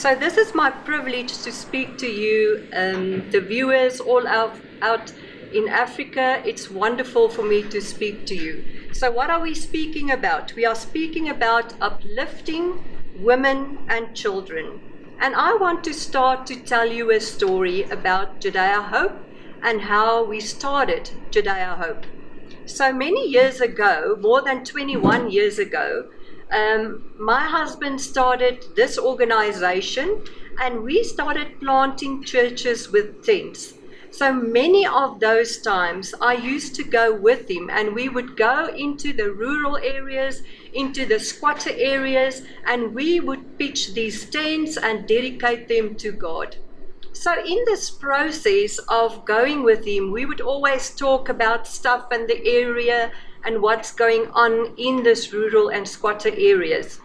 So this is my privilege to speak to you, the viewers all out in Africa. It's wonderful for me to speak to you. So what are we speaking about? We are speaking about uplifting women and children. And I want to start to tell you a story about Judea Hope and how we started Judea Hope. So many years ago, more than 21 years ago, my husband started this organization, and we started planting churches with tents. So many of those times I used to go with him, and we would go into the rural areas, into the squatter areas, and we would pitch these tents and dedicate them to God. So in this process of going with him, we would always talk about stuff in the area and what's going on in this rural and squatter areas.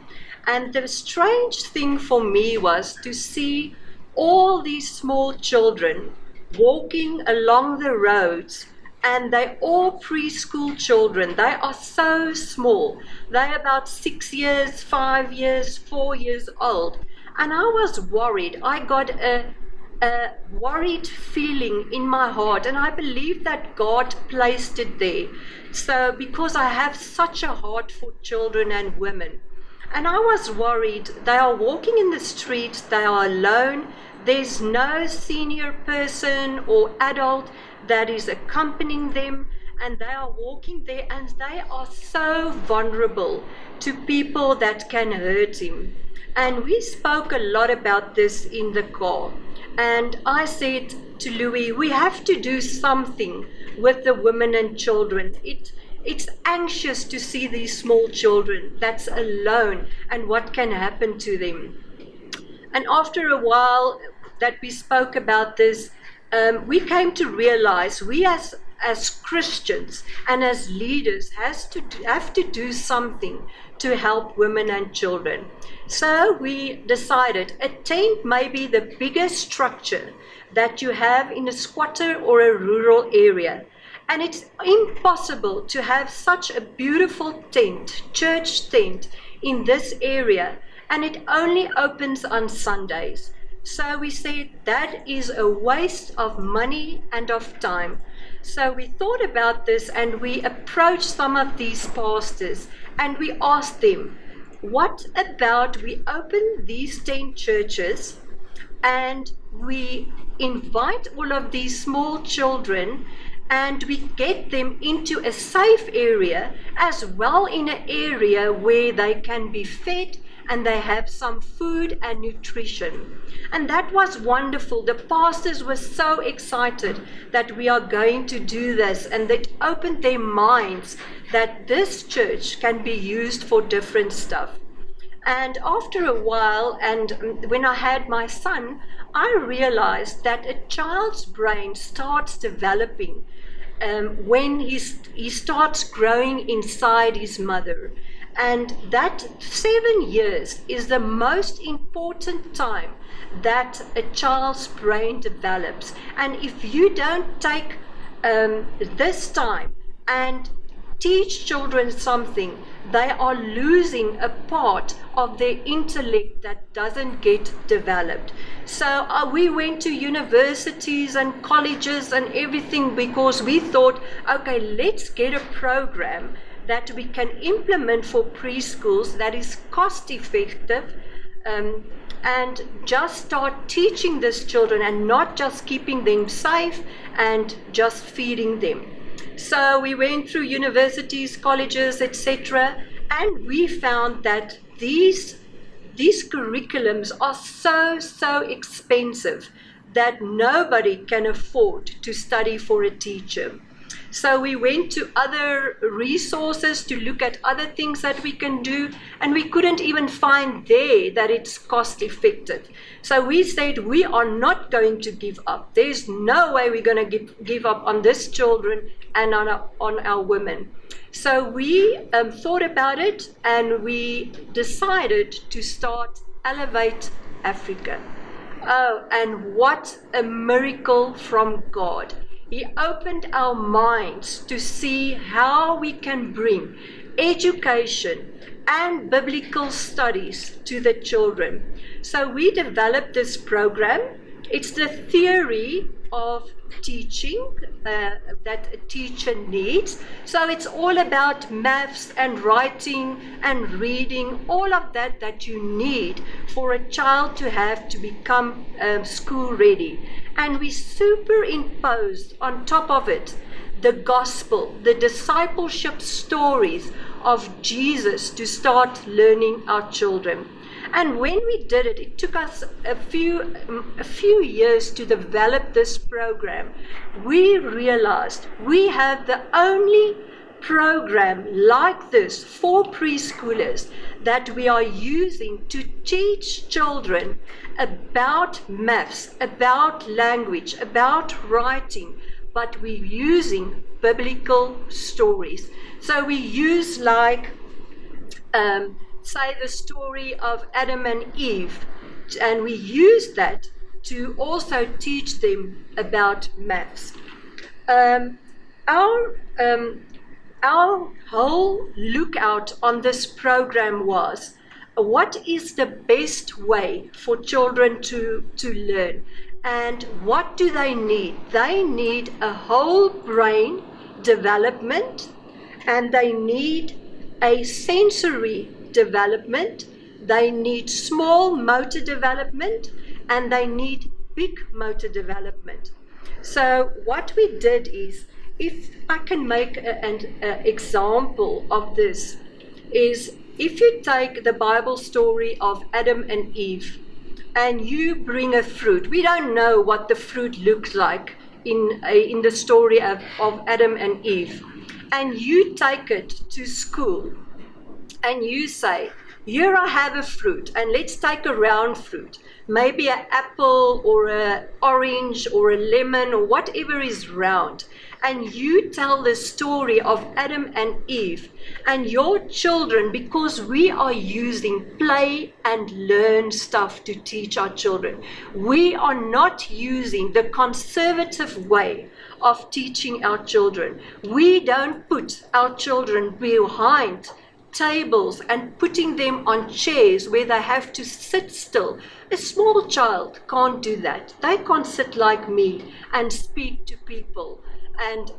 And the strange thing for me was to see all these small children walking along the roads, and they're all preschool children. They are so small. They're about 6 years, 5 years, 4 years old. And I was worried. I got a worried feeling in my heart, and I believe that God placed it there. So because I have such a heart for children and women, and I was worried. They are walking in the streets, they are alone, there's no senior person or adult that is accompanying them, and they are walking there, and they are so vulnerable to people that can hurt him. And we spoke a lot about this in the car. And I said to Louis, we have to do something with the women and children. It's anxious to see these small children that's alone and what can happen to them. And after a while that we spoke about this, we came to realize we as Christians and as leaders have to do something to help women and children. So we decided a tent may be the biggest structure that you have in a squatter or a rural area. And it's impossible to have such a beautiful tent, church tent, in this area, and it only opens on Sundays. So we said that is a waste of money and of time. So we thought about this, and we approached some of these pastors, and we asked them, what about we open these 10 churches and we invite all of these small children and we get them into a safe area, as well in an area where they can be fed and they have some food and nutrition. And that was wonderful. The pastors were so excited that we are going to do this, and that opened their minds that this church can be used for different stuff. And after a while, and when I had my son, I realized that a child's brain starts developing when he starts growing inside his mother. And that 7 years is the most important time that a child's brain develops. And if you don't take this time and teach children something, they are losing a part of their intellect that doesn't get developed. So we went to universities and colleges and everything, because we thought, okay, let's get a program that we can implement for preschools that is cost effective, and just start teaching these children and not just keeping them safe and just feeding them. So we went through universities, colleges, etc., and we found that these curriculums are so expensive that nobody can afford to study for a teacher. So we went to other resources to look at other things that we can do, and we couldn't even find there that it's cost effective. So we said we are not going to give up. There's no way we're going to give up on these children and on our women. So we thought about it, and we decided to start Alleviate Africa. Oh, and what a miracle from God. He opened our minds to see how we can bring education and biblical studies to the children. So we developed this program. It's the theory of teaching that a teacher needs. So it's all about maths and writing and reading, all of that that you need for a child to have to become school ready. And we superimposed on top of it the gospel, the discipleship stories of Jesus to start learning our children. And when we did it, it took us a few years to develop this program. We realized we have the only program like this for preschoolers that we are using to teach children about maths, about language, about writing, but we're using biblical stories. So we use say the story of Adam and Eve, and we use that to also teach them about maths. Our whole lookout on this program was, what is the best way for children to learn? And what do they need? They need a whole brain development, and they need a sensory development, they need small motor development, and they need big motor development. So what we did is, if I can make an example of this, is if you take the Bible story of Adam and Eve and you bring a fruit, we don't know what the fruit looks like in the story of Adam and Eve, and you take it to school and you say, here I have a fruit, and let's take a round fruit, maybe an apple or an orange or a lemon or whatever is round, and you tell the story of Adam and Eve, and your children, because we are using play and learn stuff to teach our children, we are not using the conservative way of teaching our children. We don't put our children behind tables and putting them on chairs where they have to sit still. A small child can't do that. They can't sit like me and speak to people and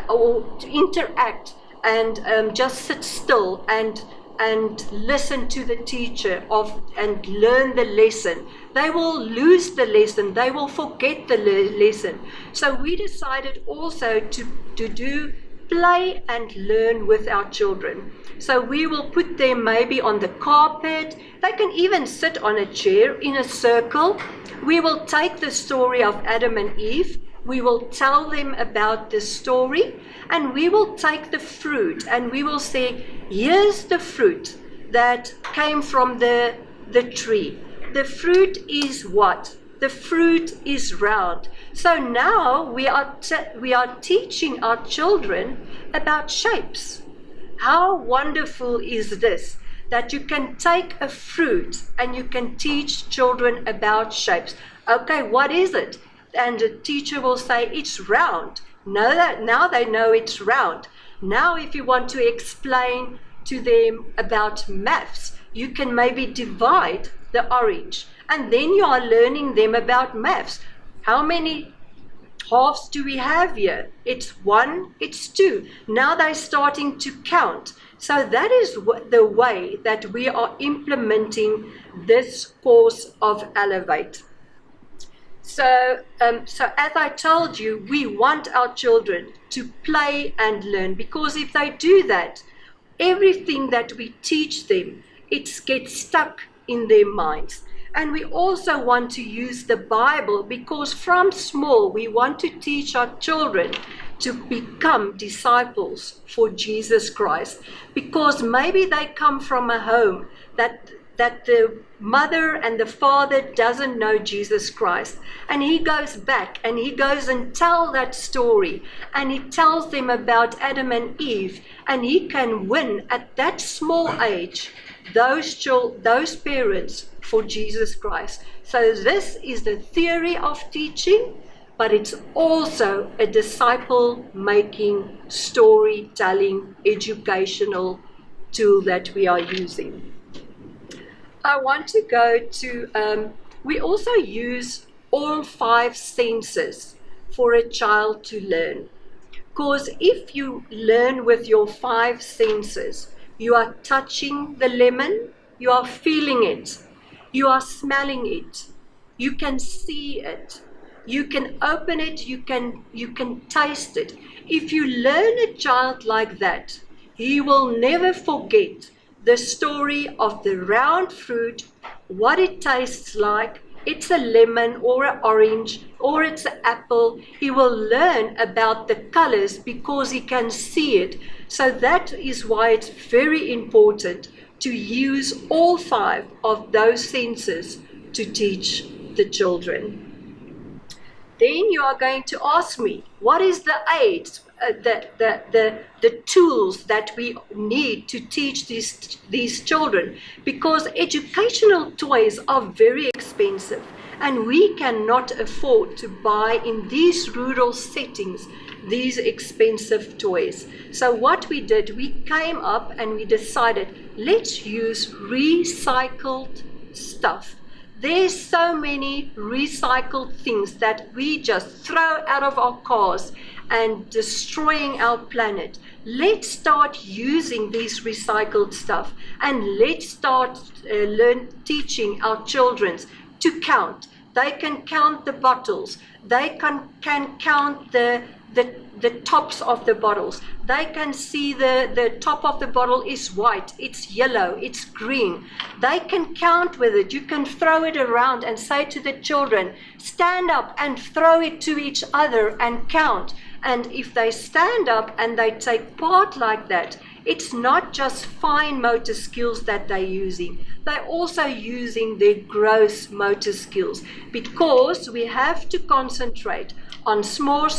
or to interact and just sit still and listen to the teacher and learn the lesson. They will lose the lesson. They will forget the lesson. So we decided also to do play and learn with our children. So we will put them maybe on the carpet. They can even sit on a chair in a circle. We will take the story of Adam and Eve. We will tell them about the story, and we will take the fruit and we will say, here's the fruit that came from the tree. The fruit is what? The fruit is round. So now we are teaching our children about shapes. How wonderful is this, that you can take a fruit and you can teach children about shapes. Okay, what is it? And the teacher will say, it's round. Now they know it's round. Now if you want to explain to them about maths, you can maybe divide the orange, and then you are learning them about maths. How many halves do we have here? It's 1, it's 2. Now they're starting to count. So that is the way that we are implementing this course of Alleviate. So as I told you, we want our children to play and learn, because if they do that, everything that we teach them, it gets stuck in their minds. And we also want to use the Bible, because from small we want to teach our children to become disciples for Jesus Christ. Because maybe they come from a home that the mother and the father doesn't know Jesus Christ. And he goes back and he goes and tells that story. And he tells them about Adam and Eve. And he can win at that small age those parents for Jesus Christ. So this is the theory of teaching. but it's also a disciple-making, storytelling, educational tool that we are using. I want to go to, we also use all 5 senses for a child to learn. Because if you learn with your 5 senses, you are touching the lemon, you are feeling it, you are smelling it, you can see it, you can open it, you can taste it. If you learn a child like that, he will never forget the story of the round fruit, what it tastes like. It's a lemon or an orange or it's an apple. He will learn about the colors because he can see it. So that is why it's very important to use all 5 of those senses to teach the children. Then you are going to ask me, what is the aids, the tools that we need to teach these children? Because educational toys are very expensive and we cannot afford to buy in these rural settings these expensive toys. So what we did, we came up and we decided, let's use recycled stuff. There's so many recycled things that we just throw out of our cars and destroying our planet. Let's start using these recycled stuff and let's start teaching our children to count. They can count the bottles. They can count the tops of the bottles. They can see the top of the bottle is white, it's yellow, it's green. They can count with it. You can throw it around and say to the children, stand up and throw it to each other and count. And if they stand up and they take part like that, it's not just fine motor skills that they're using. They're also using their gross motor skills, because we have to concentrate on small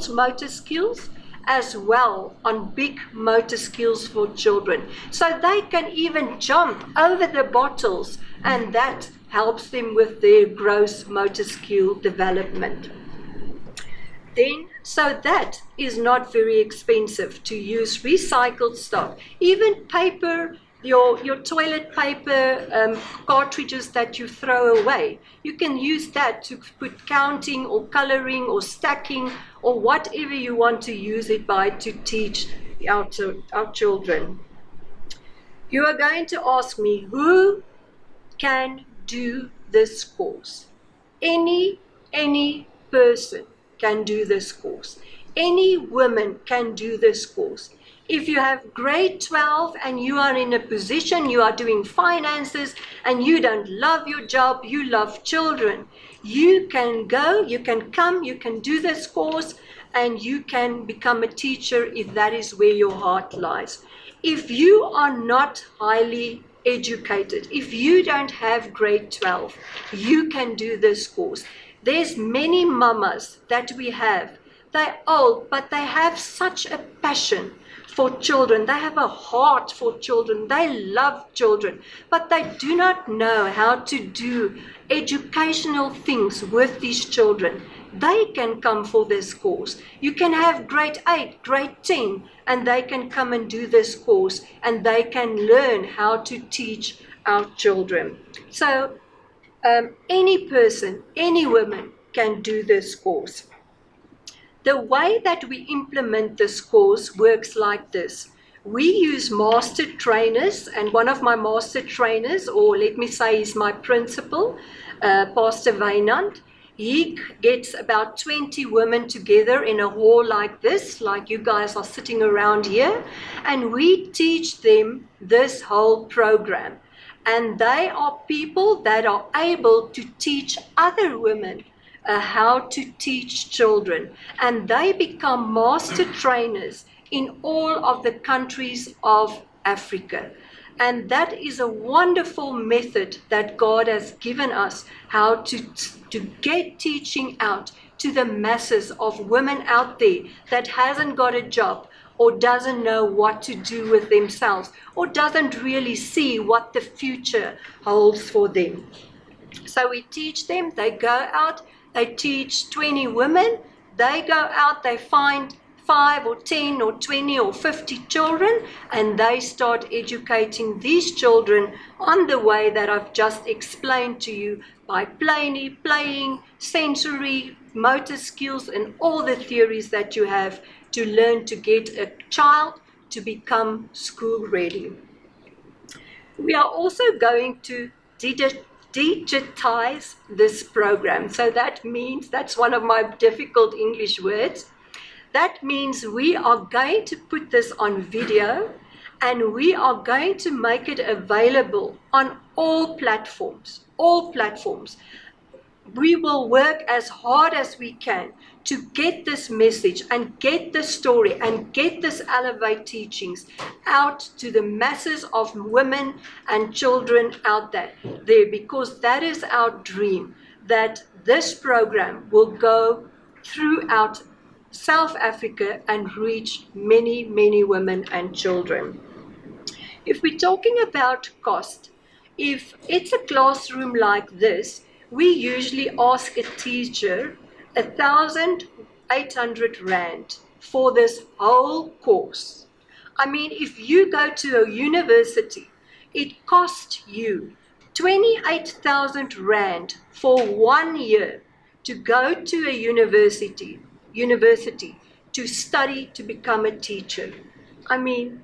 motor skills as well on big motor skills for children. So they can even jump over the bottles, and that helps them with their gross motor skill development. Then, so that is not very expensive to use recycled stuff. Even paper, your toilet paper cartridges that you throw away, you can use that to put counting or coloring or stacking or whatever you want to use it by to teach our children. You are going to ask me, who can do this course? Any person can do this course. Any woman can do this course. If you have grade 12 and you are in a position, you are doing finances and you don't love your job, you love children, you can go, you can come, you can do this course, and you can become a teacher if that is where your heart lies. If you are not highly educated, if you don't have grade 12, you can do this course. There's many mamas that we have. They're old, but they have such a passion for children. They have a heart for children. They love children, but they do not know how to do educational things with these children. They can come for this course. You can have grade 8, grade 10, and they can come and do this course, and they can learn how to teach our children. So any person, any woman can do this course. The way that we implement this course works like this. We use master trainers, and one of my master trainers, or let me say is my principal, Pastor Wynand. He gets about 20 women together in a hall like this, like you guys are sitting around here, and we teach them this whole program. And they are people that are able to teach other women how to teach children. And they become master trainers in all of the countries of Africa. And that is a wonderful method that God has given us, how to get teaching out to the masses of women out there that hasn't got a job, or doesn't know what to do with themselves, or doesn't really see what the future holds for them. So we teach them, they go out, they teach 20 women. They go out, they find 5 or 10 or 20 or 50 children, and they start educating these children on the way that I've just explained to you, by playing, sensory, motor skills, and all the theories that you have to learn to get a child to become school ready. We are also going to digitize this program. So that means, that's one of my difficult English words. That means we are going to put this on video, and we are going to make it available on all platforms, all platforms. We will work as hard as we can to get this message and get this story and get this Alleviate teachings out to the masses of women and children out there, because that is our dream, that this program will go throughout South Africa and reach many, many women and children. If we're talking about cost, if it's a classroom like this, we usually ask a teacher 1,800 Rand for this whole course. I mean, if you go to a university, it costs you 28,000 Rand for 1 year to go to a university to study to become a teacher. I mean,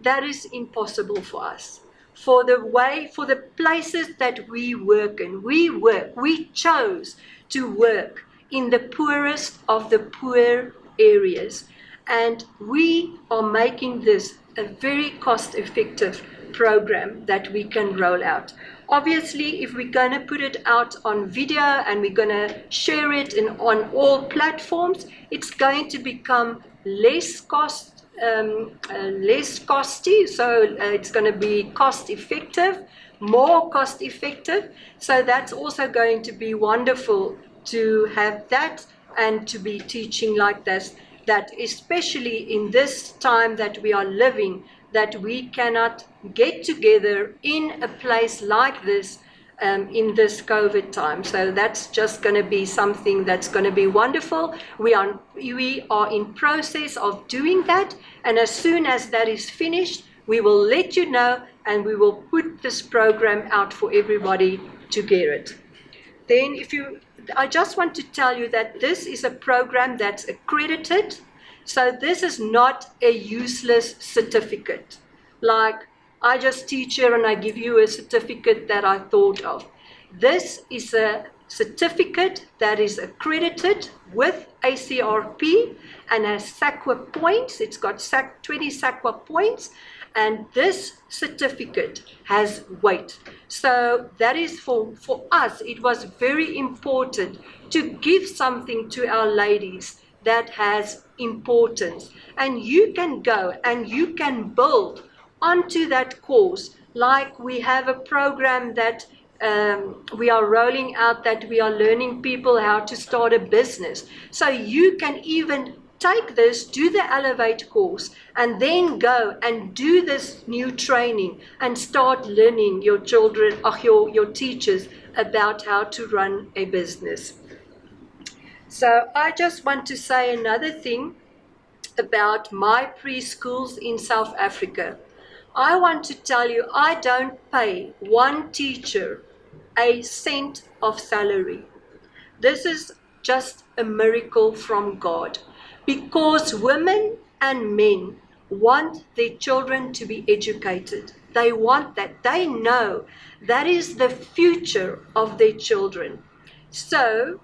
that is impossible for us. For the places that we work in, we chose to work in the poorest of the poor areas. And we are making this a very cost-effective program that we can roll out. Obviously, if we're going to put it out on video and we're going to share it on all platforms, it's going to become less costly, so it's going to be more cost effective. So that's also going to be wonderful to have that and to be teaching like this, that especially in this time that we are living, that we cannot get together in a place like this in this COVID time. So that's just going to be something that's going to be wonderful. We are in process of doing that, and as soon as that is finished, we will let you know, and we will put this program out for everybody to get it. Then I just want to tell you that this is a program that's accredited. So this is not a useless certificate. Like, I just teach here and I give you a certificate that I thought of. This is a certificate that is accredited with ACRP and has SAQA points. It's got 20 SAQA points, and this certificate has weight. So that is for us, it was very important to give something to our ladies that has importance. And you can go and you can build onto that course. Like, we have a program that we are rolling out, that we are learning people how to start a business. So you can even take this, do the Alleviate course, and then go and do this new training and start learning your children, or your teachers, about how to run a business. So I just want to say another thing about my preschools in South Africa. I want to tell you, I don't pay one teacher a cent of salary. This is just a miracle from God, because women and men want their children to be educated. They want that. They know that is the future of their children. So,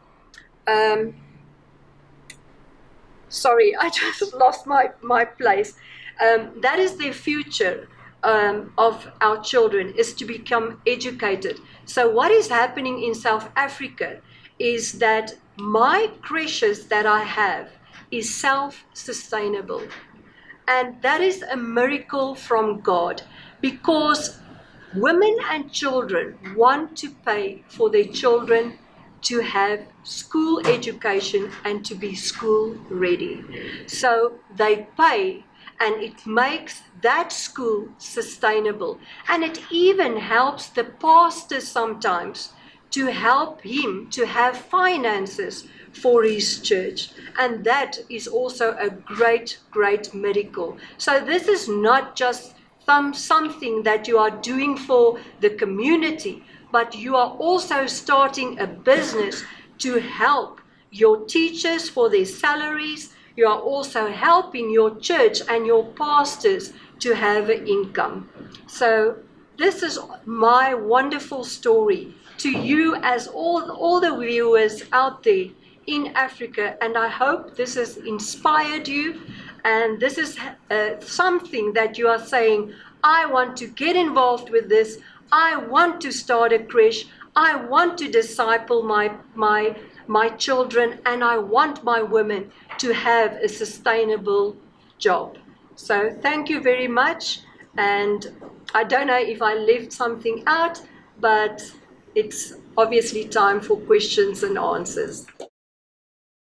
sorry, I just lost my place. That is their future of our children, is to become educated. So what is happening in South Africa is that my creches that I have is self-sustainable. And that is a miracle from God, because women and children want to pay for their children to have school education and to be school ready. So they pay, and it makes that school sustainable. And it even helps the pastors sometimes to help him to have finances for his church. And that is also a great, great miracle. So this is not just something that you are doing for the community, but you are also starting a business to help your teachers for their salaries. You are also helping your church and your pastors to have an income. So this is my wonderful story to you as all the viewers out there in Africa, and I hope this has inspired you, and this is something that you are saying, I want to get involved with this, I want to start a creche, I want to disciple my children, and I want my women to have a sustainable job. So thank you very much, and I don't know if I left something out, but it's obviously time for questions and answers.